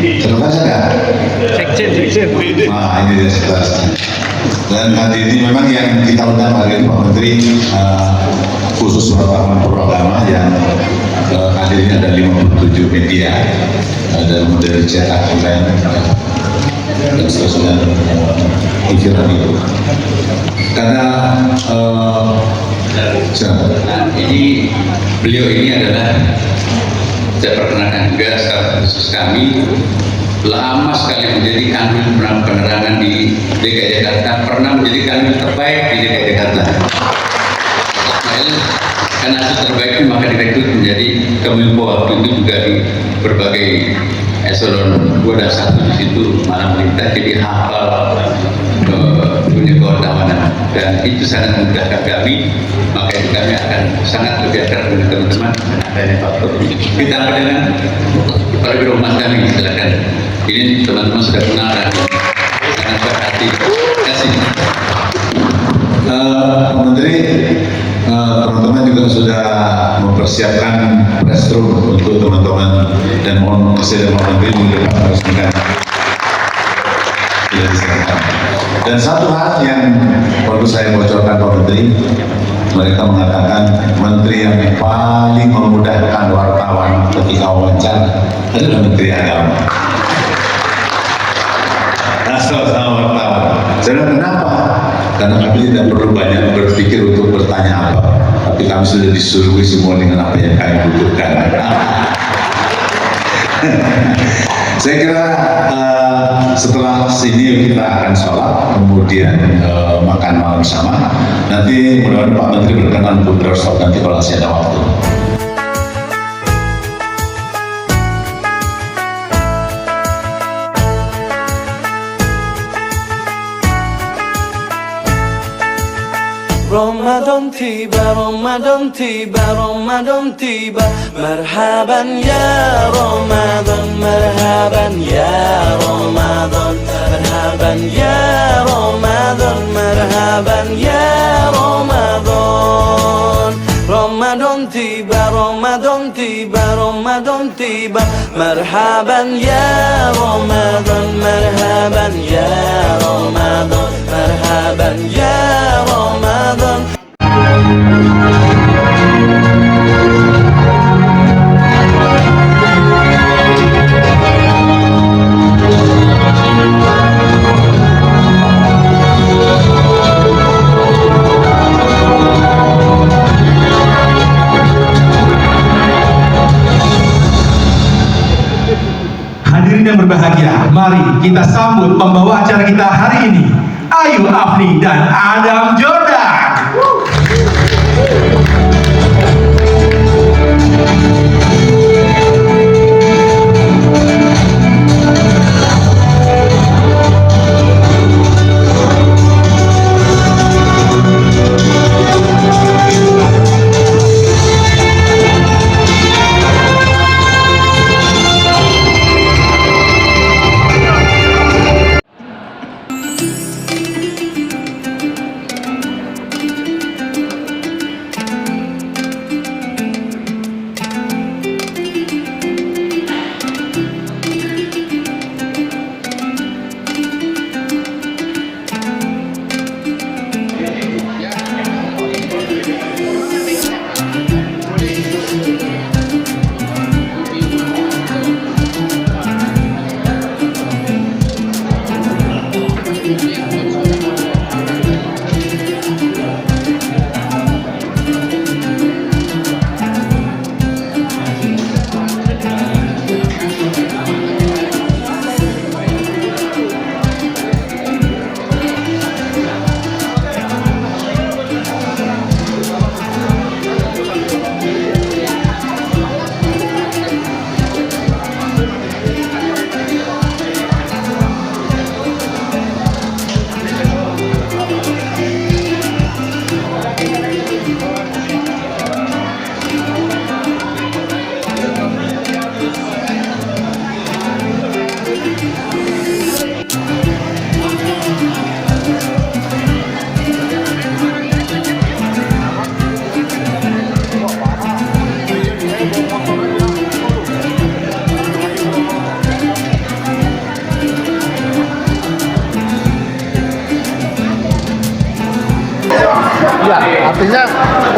Terbaca nggak? Sekjen. Nah, ini dia sekelasnya. Dan hari ini memang yang kita undang hari ini Pak Menteri khusus wartawan programa yang hadir ini ada 57 media dari cetak online dan seterusnya pikiran itu. Karena ini beliau ini adalah, saya perkenalkan juga secara khusus kami lama sekali menjadi kanwil penerangan di DKI Jakarta, pernah menjadi kanwil terbaik di DKI Jakarta. Karena hasil terbaik itu maka direkrut menjadi Kominfo waktu itu juga di berbagai eselon 2 dan 1 di situ malam melintas, jadi hafal dunia kewartawanan dan itu sangat memudahkan kami, makanya kami akan sangat bekerja dengan teman-teman adanya faktor ini. Ditambah dengan para biro humas kami, silakan. Ini teman-teman sudah kenal dan sangat berhati. Terima kasih. Pak Menteri, teman-teman juga sudah mempersiapkan press room untuk teman-teman dan mohon kesediaan Pak Menteri untuk meresmikan. Dan satu hal yang perlu saya bocorkan Pak Menteri, mereka mengatakan Menteri yang paling memudahkan wartawan ketika wawancara adalah Menteri Agama. Asal sama wartawan. Saya kenapa? Karena kami tidak perlu banyak berpikir untuk bertanya apa, tapi kami sudah disuruhi semua dengan apa yang kami butuhkan. Saya kira setelah sini kita akan sholat, kemudian makan malam bersama. Nanti mudah-mudahan Pak Menteri berkenan untuk berstop nanti kalau masih ada waktu. Ramadan tiba, Ramadan tiba, Ramadan tiba. Marhaban ya Ramadan, marhaban ya Ramadan, marhaban ya Ramadan, marhaban ya Ramadan. Ramadan tiba, Ramadan tiba, Ramadan tiba. Marhaban ya Ramadan, marhaban ya Ramadan, marhaban ya Ramadan. Hadirin yang berbahagia, mari kita sambut pembawa acara kita hari ini, Ayu Afni dan Adam Jordan.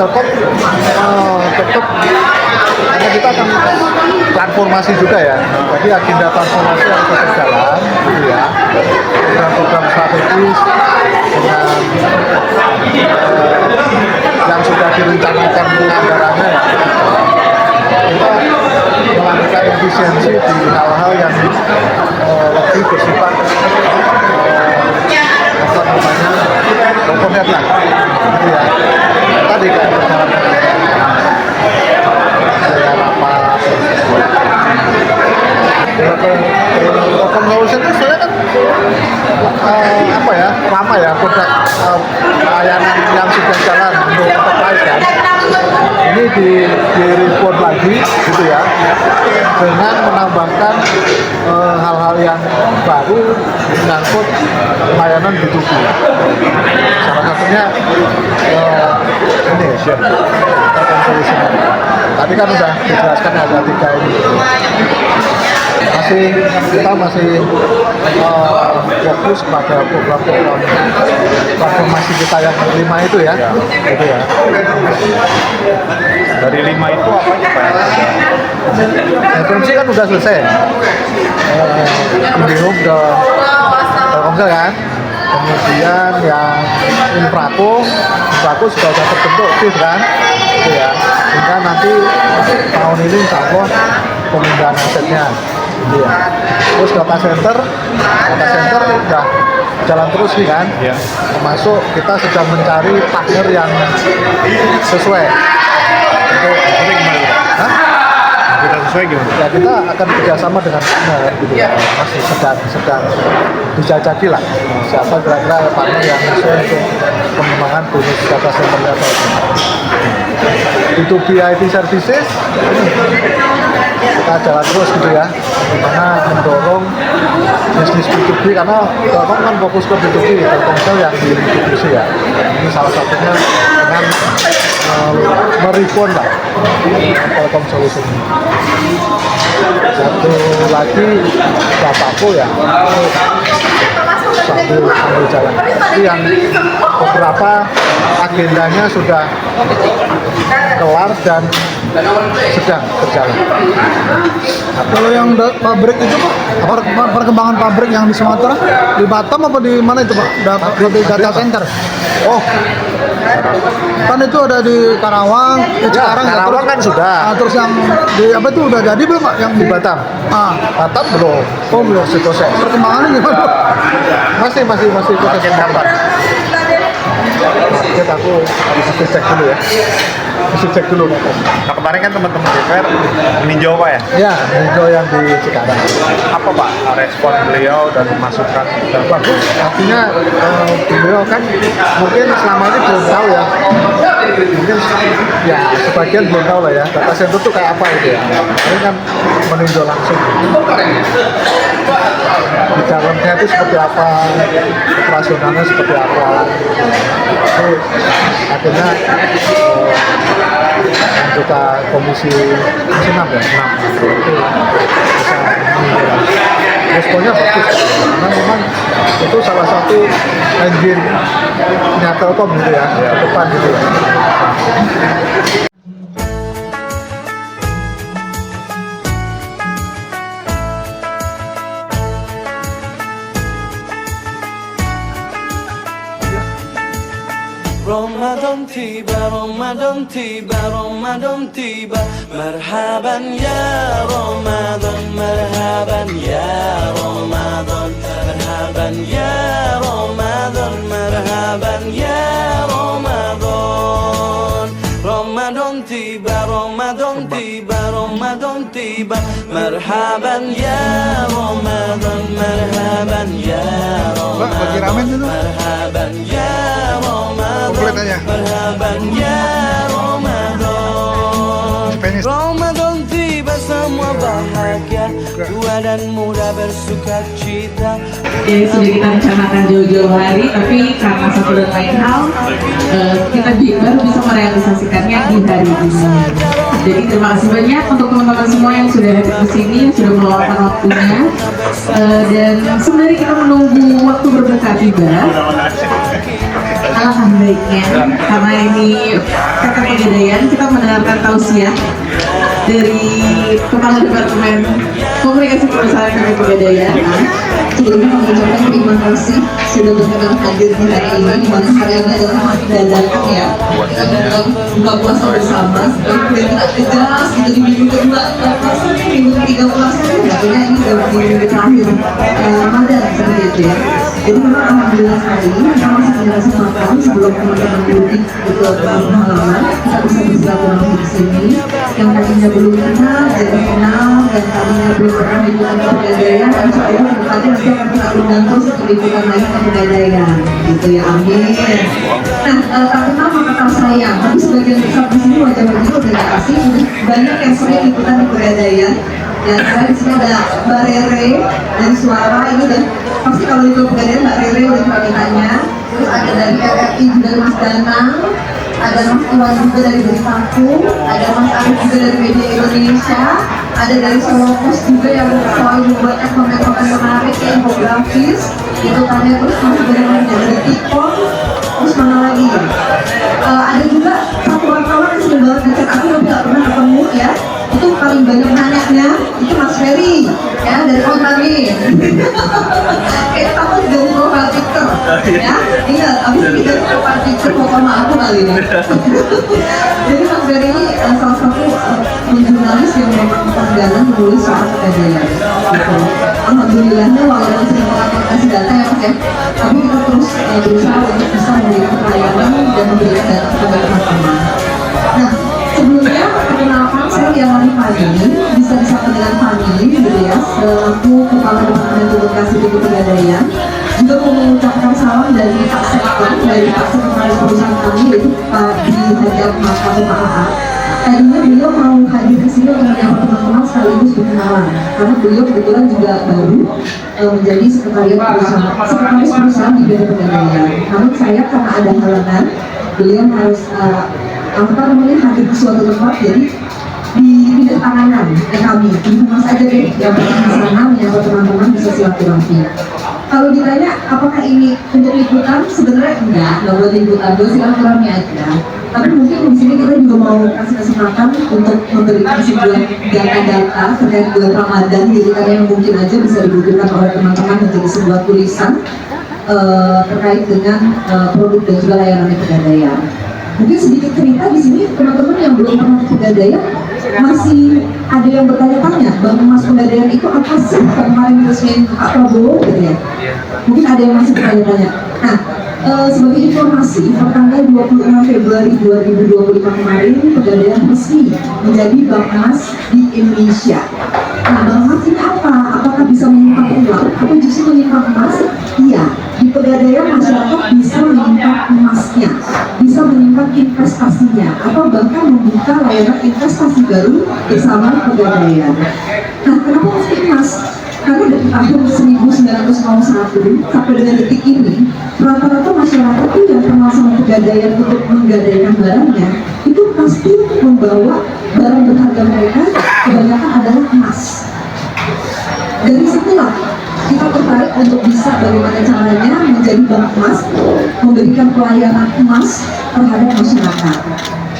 Telkom tetap karena kita akan transformasi juga ya. Jadi agenda transformasi harus tetap jalan, gitu ya. Program strategis dengan yang sudah direncanakan anggarannya ya. Kita melakukan efisiensi di hal-hal yang lebih bersifat overhead lah, gitu ya. Tadi kayak perjalanan Telkom Solution itu sebenarnya kan lama ya produk layanan yang sudah jalan untuk enterprise kan. Ini di report lagi gitu ya, dengan menambahkan hal-hal yang baru menyangkut layanan B2B. Salah satunya ini Telkom Solution. Tadi kan sudah dijelaskan ada 3 ini. Kita masih fokus pada program-program transformasi kita yang 5 itu ya, gitu ya. Dari 5 itu apa aja Pak? Fungsi kan udah selesai. IndiHome udah Telkomsel kan. Kemudian yang Infraco sudah terbentuk TIS kan, gitu ya. Hingga nanti tahun ini insya Allah pemindahan asetnya. Iya. Terus data center udah jalan terus nih kan. Ya. Termasuk kita sedang mencari partner yang sesuai. Untuk gimana? Hah? Kita sesuai gimana? Ya kita akan kerjasama dengan partner gitu ya. Masih sedang dijajaki lah. Siapa kira-kira partner yang sesuai untuk pengembangan bisnis data center atau B2B IT services. Kita jalan terus gitu ya, bagaimana mendorong bisnis B2B karena Telkom kan fokus ke B2B, Telkomsel yang di B2C ya. Ini salah satunya dengan merespon lah Telkom Solution. Satu lagi Bapako ya, sambil jalan. Itu yang beberapa agendanya sudah kelar dan sedang berjalan. Kalau yang pabrik itu Pak, perkembangan pabrik yang di Sumatera, di Batam apa di mana itu Pak? Di data center. Oh, Kan itu ada di Karawang, sekarang ya, Karawang kan sudah. terus yang di apa itu udah jadi belum Pak? Yang Di Batam. Batam belum. Oh belum. Masih proses. Perkembangannya gimana? Masih proses kapan? Market aku mesti cek dulu ya. Nah, kemarin kan teman-teman DPR meninjau Pak ya? Ya, itu yang di Cikarang. Apa Pak respon beliau dan masukan? Bagus, artinya beliau kan mungkin selama ini belum tahu ya. Mungkin ya sebagian belum tahu lah ya. Data center itu kayak apa gitu ya. Ini kan meninjau langsung. Di dalamnya itu seperti apa, operasionalnya seperti apa. Itu akhirnya anggota komisi 6 ya, 6 itu bisa menilai. Responnya bagus karena memang itu salah satu engine-nya Telkom gitu ya, ke depan gitu ya. رمضان تيبا رمضان تيبا رمضان تيبا مرحبا يا رمضان مرحبا يا رمضان مرحبا يا رمضان مرحبا يا رمضان رمضان تيبا رمضان تيبا رمضان تيبا مرحبا يا رمضان مرحبا يا رمضان مرحبا يا Marhaban ya Ramadan. Ramadan tiba semua bahagia, tua dan muda bersuka cita. Yang sudah kita rencanakan jauh-jauh hari, tapi karena satu dan lain hal, kita baru bisa merealisasikannya di hari ini. Jadi terima kasih banyak untuk teman-teman semua yang sudah hadir di sini, yang sudah meluangkan waktunya. Dan sebenarnya kita menunggu waktu berbuka tiba. alangkah baiknya karena ini kata Pegadaian kita mendengarkan tausiah dari Kepala Departemen Komunikasi Perusahaan kami Pegadaian. Sebelumnya mengucapkan terima kasih sudah berkenan hadir di hari ini, di mana hari ini adalah hari dadakan ya. Kita dalam buka puasa bersama, seperti kita tegas gitu di minggu kedua buka puasa, minggu ketiga puasa, katanya ini udah minggu terakhir Ramadan seperti itu ya. Jadi memang alhamdulillah sekali kita masih ada kesempatan sebelum teman-teman mudik ke kampung halaman kita bisa bersilaturahmi di sini. Yang tadinya belum kenal dan kenal dan tadinya belum pernah ikutan Pegadaian, insya Allah kedepannya nanti akan kita undang terus untuk ikutan lagi ke Pegadaian, gitu ya, amin. Nah, tak kenal maka tak sayang, tapi sebagian besar di sini wajah-wajah udah gak asing, banyak yang sering ikutan di Pegadaian. Ya, saya di sini ada Mbak Rere dari Suara, ini dan pasti kalau itu Pegadaian Mbak Rere udah pernah ditanya. Terus ada dari RRI juga Mas Danang, ada Mas Iwan juga dari Berisaku, ada Mas Arif juga dari Media Indonesia, ada dari Solo Post juga yang selalu membuat komen-komen menarik ya, infografis, itu tanya terus masih dari Detikcom, terus mana lagi ya? Ada juga satu wartawan yang sering banget ngecek aku tapi gak pernah ketemu ya. Itu paling banyak nanyanya itu Mas Ferry ya dari Kontramin. Kayak takut jadi profile picture ya. Ingat, abis ini jadi profile picture foto sama aku kali ini. Jadi Mas Ferry ini salah satu jurnalis yang memang langganan menulis soal Pegadaian. Gitu. Alhamdulillahnya walaupun sering melaporkan data ya Mas ya, tapi kita terus berusaha untuk bisa memberikan pelayanan dan memberikan data kepada teman-teman. Nah, sebelumnya perkenalkan saya Diamani Fani, bisa disapa dengan Fani gitu ya, selaku Kepala Departemen Komunikasi di Pegadaian. Juga mau mengucapkan salam dari Pak Sektor, dari Pak Sekretaris Perusahaan kami yaitu Pak Dihadap Mas Pak. Tadinya beliau mau hadir ke sini untuk menyapa teman-teman sekaligus berkenalan, karena beliau kebetulan juga baru menjadi sekretaris perusahaan di bidang Pegadaian. Namun saya karena ada halangan, beliau harus hadir di suatu tempat, jadi dipindah tanganan ke kami. Mas aja deh yang di sana menyapa teman-teman bisa silaturahmi. Kalau ditanya apakah ini untuk liputan, sebenarnya enggak buat liputan, buat silaturahmi aja. Tapi mungkin di sini kita juga mau kasih kesempatan untuk memberikan sebuah data-data terkait bulan Ramadan, gitu kan, yang mungkin aja bisa dibutuhkan oleh teman-teman menjadi sebuah tulisan terkait dengan produk dan juga layanan Pegadaian. Mungkin sedikit cerita di sini teman-teman yang belum pernah ke Pegadaian masih ada yang bertanya-tanya, Bang Mas Pegadaian itu apa sih kemarin diresmiin Pak Prabowo gitu ya? Mungkin ada yang masih bertanya-tanya. Nah, sebagai informasi, pertanggal 26 Februari 2025 kemarin Pegadaian resmi menjadi Bank Emas di Indonesia. Nah, Bank Emas ini apa? Apakah bisa menyimpan uang atau justru menyimpan emas? Iya, di Pegadaian masyarakat bisa menyimpan emasnya, bisa menyimpan investasinya, atau bahkan membuka layanan investasi baru bersama Pegadaian. Nah, kenapa mesti emas? Karena dari tahun 1901 sampai dengan detik ini, rata-rata masyarakat itu yang kenal sama Pegadaian untuk menggadaikan barangnya, itu pasti membawa barang berharga mereka kebanyakan adalah emas. Dari situlah kita tertarik untuk bisa bagaimana caranya menjadi bank emas, memberikan pelayanan emas terhadap masyarakat.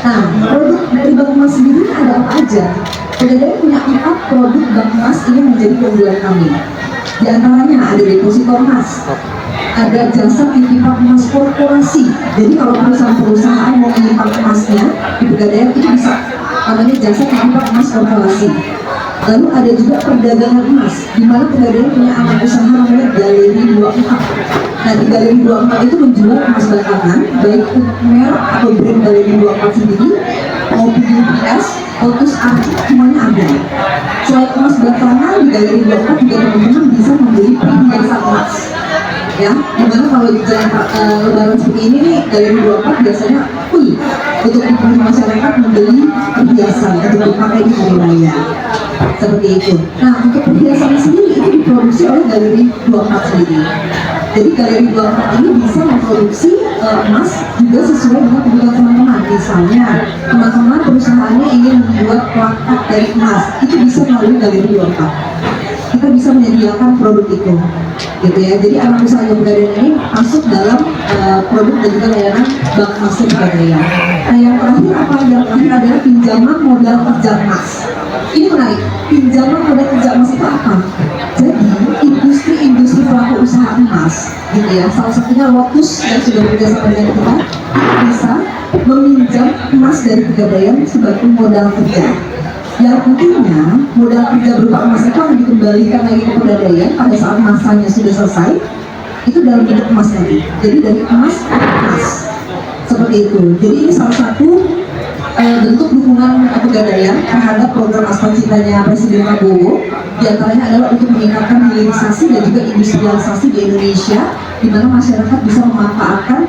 Nah, produk dari bank emas sendiri ada apa aja? Pegadaian punya 4 produk bank emas ini menjadi keunggulan kami. Di antaranya ada deposito emas, ada jasa titipan emas korporasi. Jadi kalau perusahaan-perusahaan mau menyimpan emasnya di Pegadaian itu bisa, namanya jasa titipan emas korporasi. Lalu ada juga perdagangan emas, di mana Pegadaian punya anak usaha namanya Galeri 24. Nah, di Galeri 24 itu menjual emas batangan, baik untuk merek atau brand Galeri 24 sendiri, maupun UPS, Lotus Arctic, semuanya ada. Selain emas batangan, di Galeri 24 juga teman-teman bisa membeli perhiasan emas. Ya, dimana kalau di jalan lebaran seperti ini nih, Galeri 24 biasanya full untuk dibeli masyarakat membeli perhiasan untuk dipakai di hari raya. Seperti itu. Nah, untuk perhiasan sendiri itu diproduksi oleh Galeri 24 sendiri. Jadi Galeri 24 ini bisa memproduksi emas juga sesuai dengan kebutuhan teman-teman. Misalnya, teman-teman perusahaannya ingin membuat plakat dari emas, itu bisa melalui Galeri 24. Kita kita bisa menyediakan produk itu, gitu ya. Jadi anak usaha Pegadaian ini masuk dalam produk dan juga layanan Bank Emas Pegadaian. Nah, yang terakhir apa? Yang terakhir adalah pinjaman modal kerja emas. Ini menarik. Pinjaman modal kerja emas itu apa? Jadi industri pelaku usaha emas, gitu ya. Salah satunya Lotus yang sudah bekerjasama dengan kita bisa meminjam emas dari Pegadaian sebagai modal kerja. Yang pentingnya modal kerja berupa emas itu akan dikembalikan lagi ke Pegadaian pada saat masanya sudah selesai, itu dalam bentuk emas lagi. Jadi dari emas ke emas, seperti itu. Jadi ini salah satu bentuk dukungan Pegadaian terhadap program Aspal Citanya Presiden Prabowo. Di antaranya adalah untuk meningkatkan hilirisasi dan juga industrialisasi di Indonesia, di mana masyarakat bisa memanfaatkan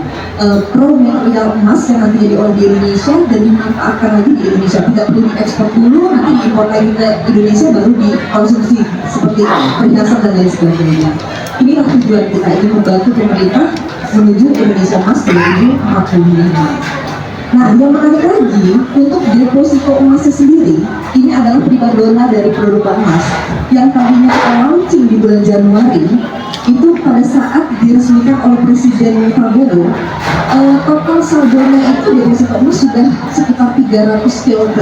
raw material emas yang nantinya diolah di Indonesia dan dimanfaatkan lagi di Indonesia. Tidak perlu diekspor dulu, nanti diimpor lagi ke Indonesia baru dikonsumsi seperti perhiasan dan lain sebagainya. Inilah tujuan kita, ini membantu pemerintah menuju Indonesia Emas 2045. Nah, yang menarik lagi, untuk deposito emasnya sendiri, ini adalah primadona dari produk emas yang tadinya kita launching di bulan Januari. Itu pada saat diresmikan oleh Presiden Prabowo, total saldonya itu deposito emas sudah sekitar 300 kg.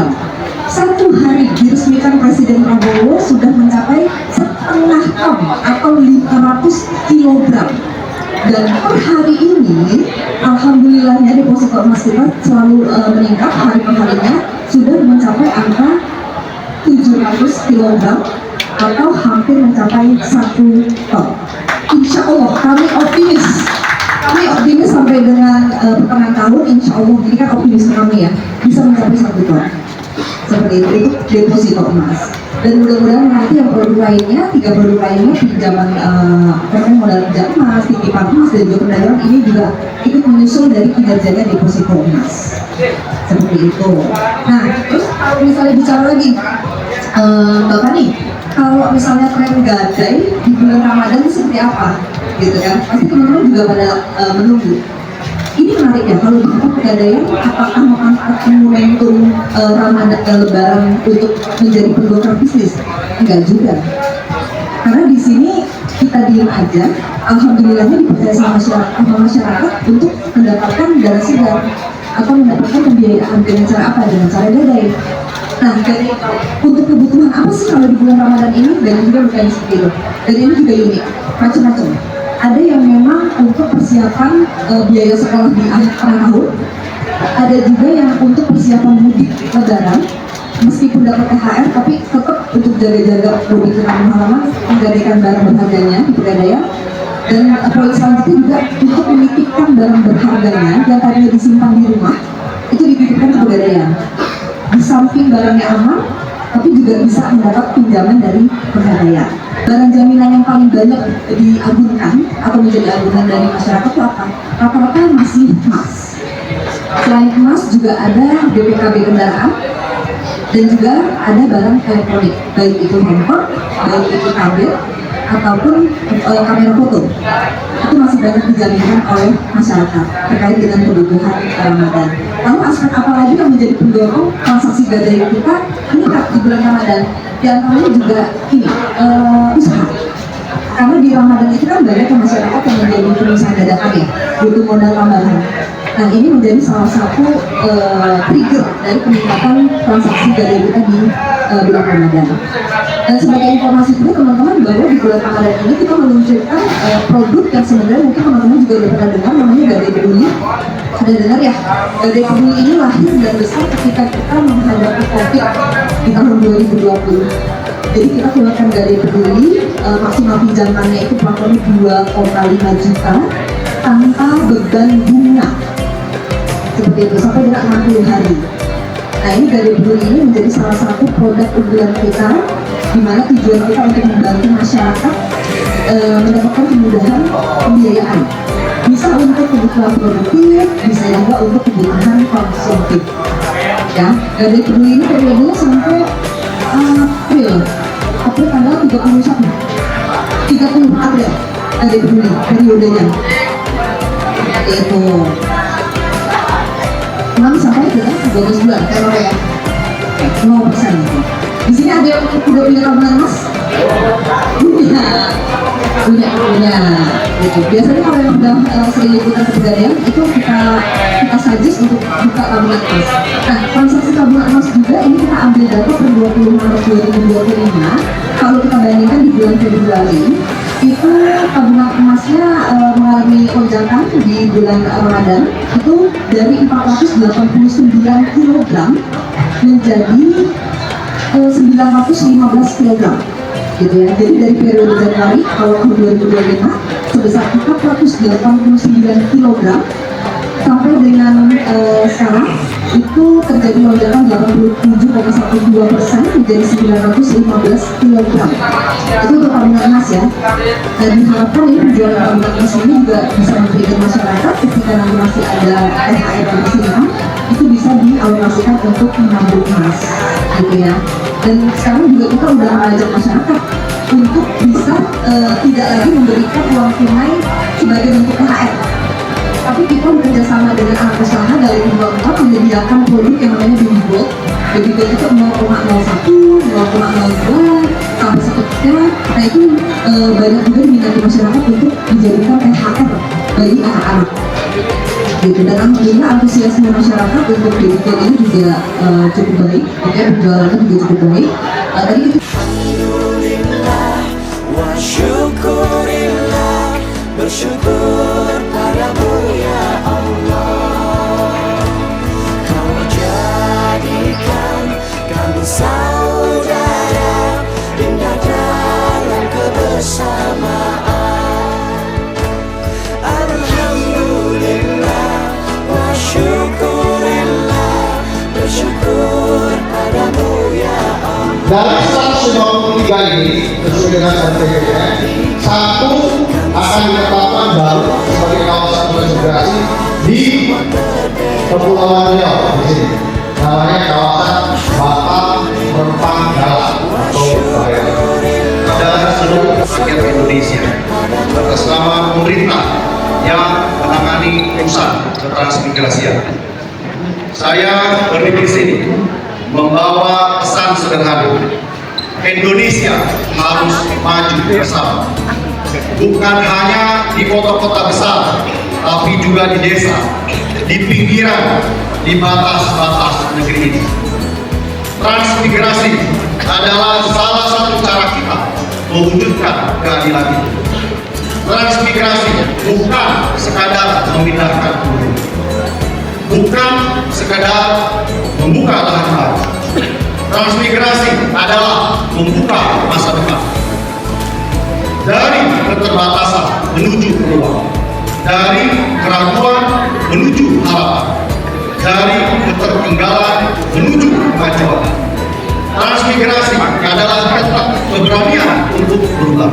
Satu hari diresmikan Presiden Prabowo sudah mencapai setengah ton atau 500 kg. Dan per hari ini, alhamdulillahnya deposito emas kita selalu meningkat hari per harinya, sudah mencapai angka 700 kg atau hampir mencapai 1 ton. Insya Allah kami optimis sampai dengan pertengahan tahun, insya Allah ini kan optimis kami ya, bisa mencapai 1 ton. Seperti itu deposito emas. Dan mudah-mudahan nanti yang produk lainnya, 3 produk lainnya, pinjaman modal kerja emas, titipan emas, dan juga perdagangan ini juga ikut menyusul dari kinerjanya deposito emas. Seperti itu. Nah, terus kalau misalnya bicara lagi, Bapak nih, kalau misalnya tren gadai di bulan Ramadan seperti apa? Gitu kan? Pasti teman-teman juga pada menunggu. Ini menarik ya, kalau di Pegadaian apakah memanfaatkan momentum Ramadan Lebaran untuk menjadi pendongkrak bisnis? Enggak juga. Karena di sini kita diam aja, alhamdulillahnya dipercaya sama masyarakat untuk mendapatkan dana segar atau mendapatkan pembiayaan dengan cara apa? Dengan cara gadai. Nah, dari untuk kebutuhan apa sih kalau di bulan Ramadan ini? Dan juga bukan seperti itu. Dan ini juga unik, macam-macam. Ada yang memang untuk persiapan biaya sekolah di akhir tahun, ada juga yang untuk persiapan mudik lebaran, meskipun dapat THR tapi tetap untuk jaga-jaga mudik ke kampung halaman, menggadaikan barang berharganya di Pegadaian. Dan poin selanjutnya juga untuk menitipkan barang berharganya yang tadinya disimpan di rumah, itu dititipkan ke Pegadaian. Di samping barangnya aman, tapi juga bisa mendapat pinjaman dari Pegadaian. Barang jaminan yang paling banyak diagunkan atau menjadi agunan dari masyarakat itu apa? Rata-rata masih emas. Selain emas juga ada BPKB kendaraan dan juga ada barang elektronik, baik itu handphone, baik itu tablet ataupun kamera foto. Itu masih banyak dijaminkan oleh masyarakat terkait dengan kebutuhan Ramadan. Lalu aspek apa lagi yang menjadi pendorong transaksi gadai kita meningkat di bulan Ramadan? Di antaranya juga ini, usaha. Karena di Ramadan itu kan banyak masyarakat yang menjadi pengusaha dadakan ya, butuh modal tambahan. Nah, ini menjadi salah satu trigger dari peningkatan transaksi gadai kita di bulan Ramadan. Dan sebagai informasi juga teman-teman, bahwa di bulan Ramadan ini kita meluncurkan produk yang sebenarnya mungkin teman-teman juga udah pernah dengar, namanya Gadai Peduli. Ada dengar ya? Gadai Peduli ini lahir dan besar ketika kita menghadapi COVID di tahun 2020. Jadi kita keluarkan Gadai Peduli, maksimal pinjamannya itu plafonnya 2,5 juta tanpa beban bunga. Seperti itu, sampai dengan 60 hari. Nah, ini Gadai Peduli ini menjadi salah satu produk unggulan kita, di mana tujuan kita untuk membantu masyarakat mendapatkan kemudahan pembiayaan. Bisa untuk kebutuhan produktif, bisa juga untuk kebutuhan konsumtif. Ya, Gadai Peduli ini periodenya sampai April tanggal 30 April. Gadai Peduli periodenya. Itu 6 sampai dengan 12 bulan, kalau ya 0%. Di sini ada yang udah punya tabungan emas? punya gitu. Biasanya kalau yang udah sering ikutan pegadaian itu kita suggest untuk buka tabungan emas. Nah, transaksi tabungan emas juga ini kita ambil data per 20 Maret 2025. Kalau kita bandingkan di bulan Februari itu tabungan emasnya mengalami lonjakan di bulan Ramadan itu dari 489 kg menjadi 915 kg gitu ya. Jadi dari periode Januari awal tahun 2025 sebesar 489 kg sampai dengan sekarang itu terjadi lonjakan 87,12% menjadi 915 kg. Itu untuk tabungan emas ya. Dan diharapkan ini penjualan tabungan emas ini juga bisa memberikan masyarakat ketika nanti masih ada THR dan simpanan itu bisa dialokasikan untuk menabung emas gitu ya. Dan sekarang juga kita udah mengajak masyarakat untuk bisa tidak lagi memberikan uang tunai sebagai bentuk THR, tapi kita bekerjasama dengan anak usaha dari dua tempat menyediakan produk yang namanya baby gold. Baby gold itu 0,01, 0,02 sampai 1 Nah itu banyak juga diminati masyarakat untuk dijadikan THR bagi anak-anak gitu. Dan alhamdulillah antusiasme masyarakat untuk baby gold ini juga cukup baik, penjualannya juga cukup baik. Tadi kita Alhamdulillah wa syukurillah, bersyukur padamu ya Allah. Kau jadikan kami saudara indah dalam kebersamaan. Alhamdulillah wa syukurillah, bersyukur padamu ya Allah. Dari 153 ini sesuai dengan RPJMD, satu akan ditetapkan baru sebagai kawasan konservasi di Kepulauan Riau di sini. Namanya kawasan Batam Rempang Dalam atau Bahaya. Dan seluruh rakyat Indonesia atas nama pemerintah yang menangani urusan transmigrasian. Saya berdiri di sini membawa pesan sederhana. Indonesia harus maju bersama. Bukan hanya di kota-kota besar, tapi juga di desa, di pinggiran, di batas-batas negeri ini. Transmigrasi adalah salah satu cara kita mewujudkan keadilan itu. Transmigrasi bukan sekadar memindahkan penduduk, bukan sekadar membuka lahan baru. Transmigrasi adalah membuka masa depan. Dari keterbatasan menuju peluang, dari keraguan menuju harapan, dari ketertinggalan menuju kemajuan. Transmigrasi adalah keberanian untuk berubah,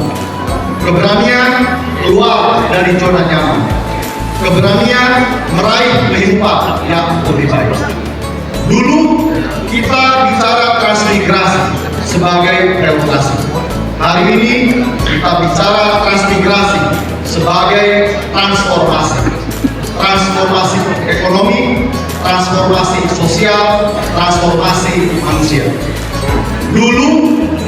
keberanian keluar dari zona nyaman, keberanian meraih kehidupan yang lebih baik. Dulu kita bicara transmigrasi sebagai relokasi. Hari ini kita bicara transmigrasi sebagai transformasi. Transformasi ekonomi, transformasi sosial, transformasi manusia. Dulu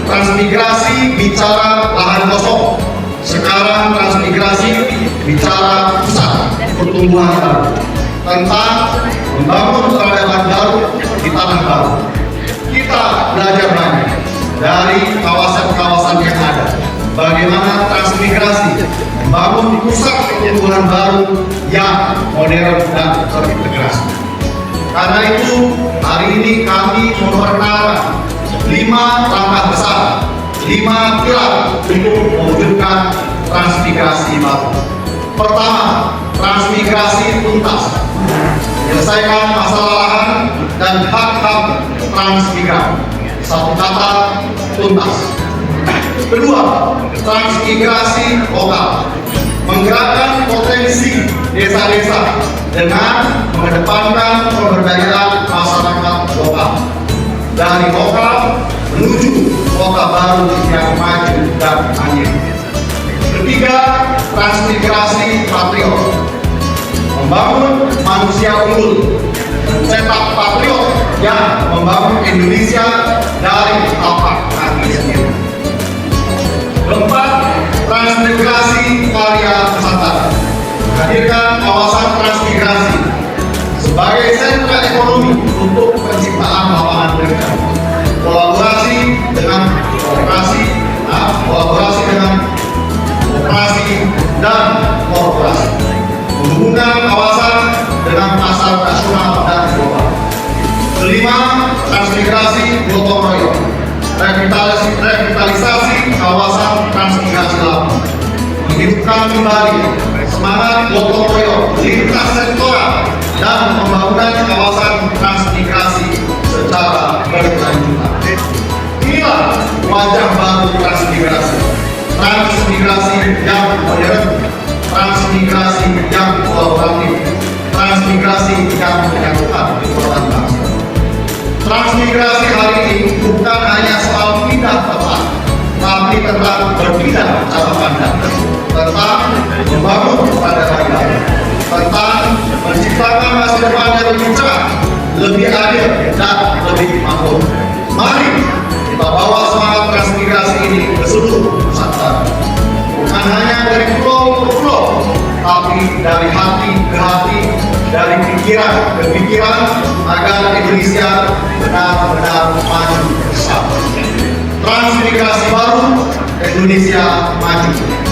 transmigrasi bicara lahan kosong. Sekarang transmigrasi bicara pusat pertumbuhan baru, tentang membangun peradaban baru di tanah baru. Kita belajar banyak dari kawasan-kawasan yang ada, bagaimana transmigrasi membangun pusat pertumbuhan baru yang modern dan terintegrasi. Karena itu hari ini kami memperkenalkan 5 langkah besar, 5 pilar untuk mewujudkan transmigrasi baru. Pertama, transmigrasi tuntas, menyelesaikan masalah lahan dan hak-hak transmigran. Satu kata, tuntas. Kedua, transmigrasi lokal, menggerakkan potensi desa-desa dengan mengedepankan pemberdayaan masyarakat lokal. Dari lokal menuju kota baru yang maju dan mandiri. Ketiga, transmigrasi patriot, membangun manusia unggul, cetak patriot yang membangun Indonesia dari tapak kaki sendiri. menghidupkan kembali semangat gotong royong lintas sektoral dan pembangunan kawasan transmigrasi secara berkelanjutan. Inilah wajah baru transmigrasi. Transmigrasi yang modern, transmigrasi yang kolaboratif, transmigrasi yang menyatukan orang bangsa. Transmigrasi hari ini bukan hanya soal pindah tempat, tapi tentang berpindah cara pandang, tentang membangun pada rakyat, tentang menciptakan masa depan yang lebih cerah, lebih adil dan lebih makmur. Mari kita bawa semangat transmigrasi ini ke seluruh Nusantara. Bukan hanya dari pulau ke pulau, tapi dari hati ke hati, dari pikiran ke pikiran, agar Indonesia benar-benar maju bersama. Transmigrasi baru, Indonesia maju.